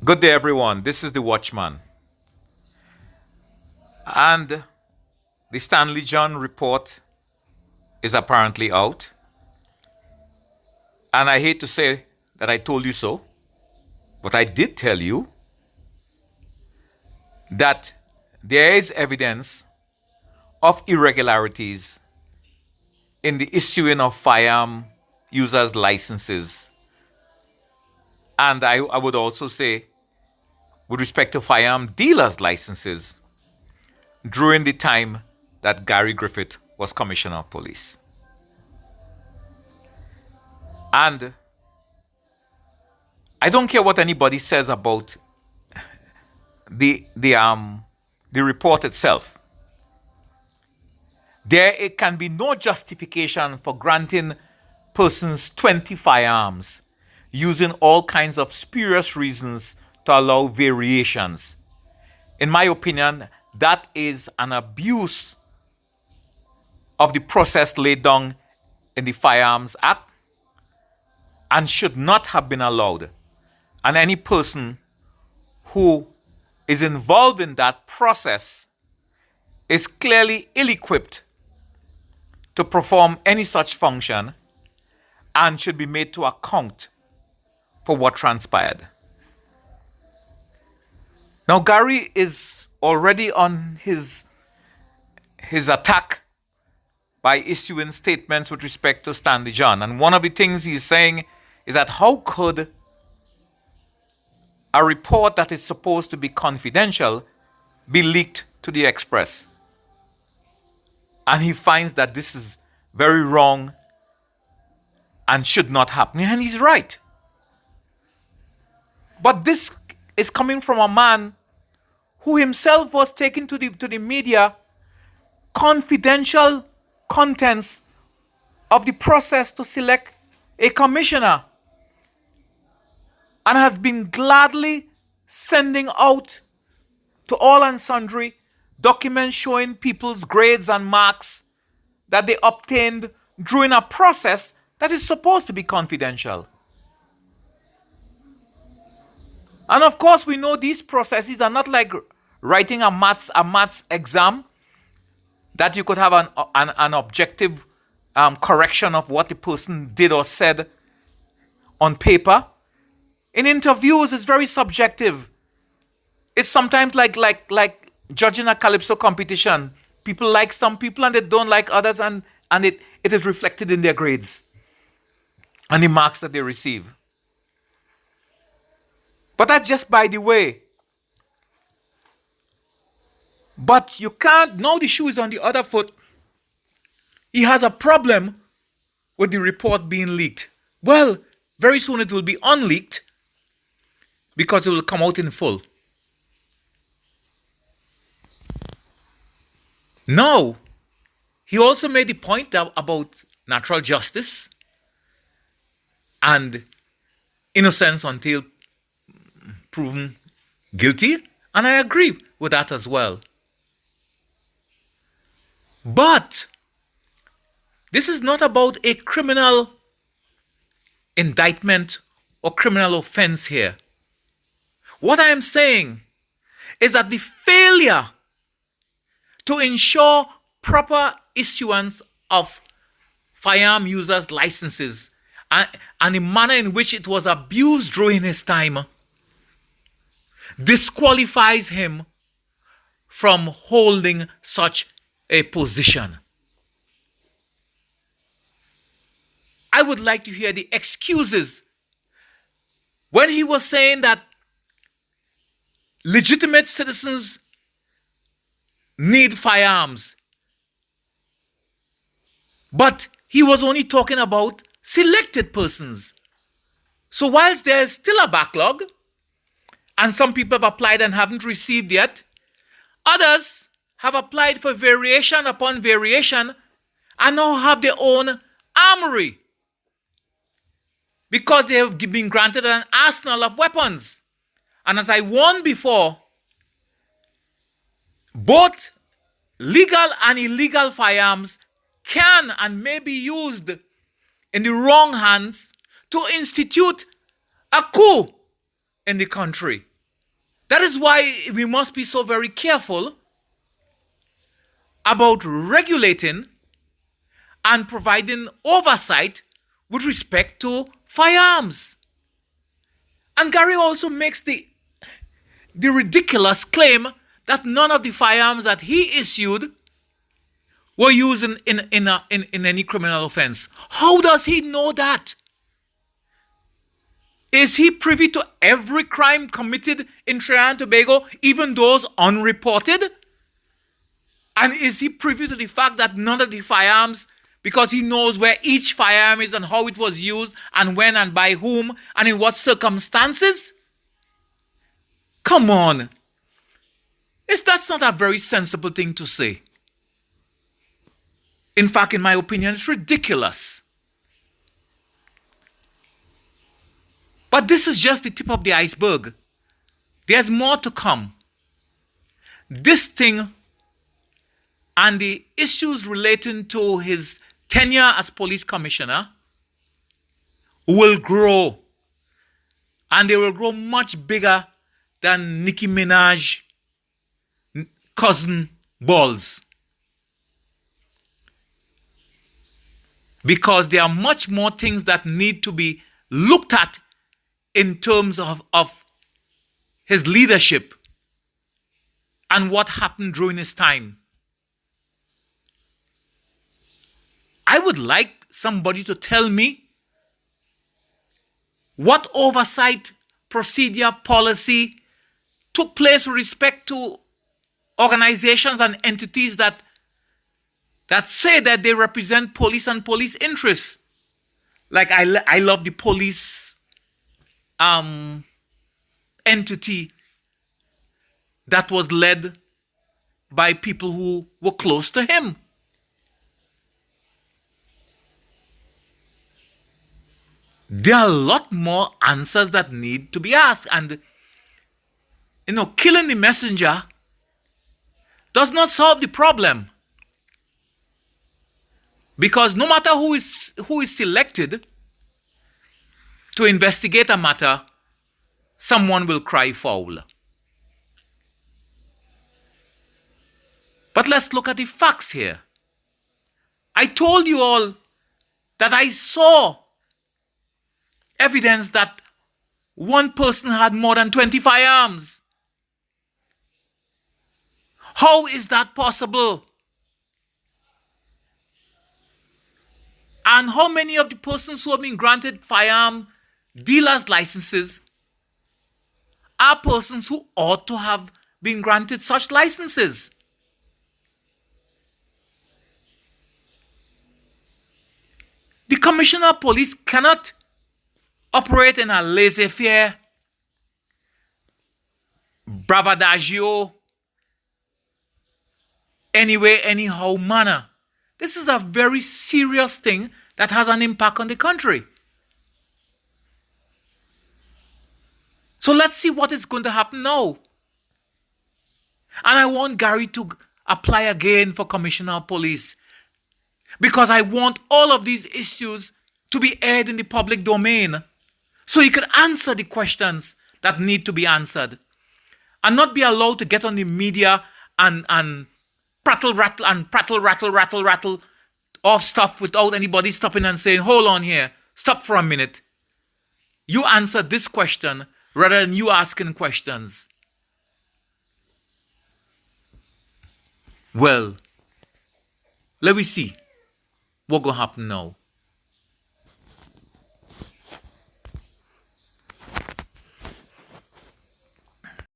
Good day, everyone. This is the Watchman. And the Stanley John report is apparently out. And I hate to say that I told you so, but I did tell you that there is evidence of irregularities in the issuing of firearm users' licenses. And I would also say, with respect to firearm dealers' licenses, during the time that Gary Griffith was Commissioner of Police. And I don't care what anybody says about the report itself. There it can be no justification for granting persons 20 firearms using all kinds of spurious reasons to allow variations. In my opinion, that is an abuse of the process laid down in the Firearms Act and should not have been allowed. And any person who is involved in that process is clearly ill-equipped to perform any such function and should be made to account for what transpired. Now, Gary is already on his attack by issuing statements with respect to Stanley John. And one of the things he's saying is that how could a report that is supposed to be confidential be leaked to the Express? And he finds that this is very wrong and should not happen. And he's right. But this is coming from a man who himself was taken to the media confidential contents of the process to select a commissioner and has been gladly sending out to all and sundry documents showing people's grades and marks that they obtained during a process that is supposed to be confidential. And of course, we know these processes are not like writing a maths exam that you could have an objective correction of what the person did or said on paper. In interviews, it's very subjective. It's sometimes like judging a calypso competition. People like some people and they don't like others, and it is reflected in their grades and the marks that they receive. But that's just by the way. But you can't, now the shoe is on the other foot. He has a problem with the report being leaked. Well, very soon it will be unleaked because it will come out in full. Now, he also made the point about natural justice and innocence until proven guilty, and I agree with that as well. But this is not about a criminal indictment or criminal offense here. What I am saying is that the failure to ensure proper issuance of firearm users' licenses and the manner in which it was abused during his time disqualifies him from holding such a position. I would like to hear the excuses when he was saying that legitimate citizens need firearms. But he was only talking about selected persons. So whilst there is still a backlog, and some people have applied and haven't received yet, others have applied for variation upon variation and now have their own armory because they have been granted an arsenal of weapons. And as I warned before, both legal and illegal firearms can and may be used in the wrong hands to institute a coup in the country. That is why we must be so very careful about regulating and providing oversight with respect to firearms. And Gary also makes the ridiculous claim that none of the firearms that he issued were used in any criminal offense. How does he know that? Is he privy to every crime committed in Trinidad and Tobago, even those unreported? And is he privy to the fact that none of the firearms, because he knows where each firearm is and how it was used and when and by whom and in what circumstances? Come on. That's not a very sensible thing to say. In fact, in my opinion, it's ridiculous. But this is just the tip of the iceberg. There's more to come. This thing and the issues relating to his tenure as police commissioner will grow. And they will grow much bigger than Nicki Minaj cousin balls. Because there are much more things that need to be looked at in terms of his leadership and what happened during his time. I would like somebody to tell me what oversight, procedure, policy took place with respect to organizations and entities that say that they represent police and police interests. Like I love the police entity that was led by people who were close to him. There are a lot more answers that need to be asked. And, killing the messenger does not solve the problem. Because no matter who is selected to investigate a matter, someone will cry foul. But let's look at the facts here. I told you all that I saw evidence that one person had more than 20 firearms. How is that possible? And how many of the persons who have been granted firearm dealers' licenses are persons who ought to have been granted such licenses? The Commissioner of Police cannot operate in a laissez-faire, bravadagio, anyway, anyhow manner. This is a very serious thing that has an impact on the country. So let's see what is going to happen now. And I want Gary to apply again for Commissioner of Police, because I want all of these issues to be aired in the public domain so he can answer the questions that need to be answered and not be allowed to get on the media and prattle, rattle off stuff without anybody stopping and saying, hold on here, stop for a minute. You answer this question rather than you asking questions. Well, let me see what's going to happen now.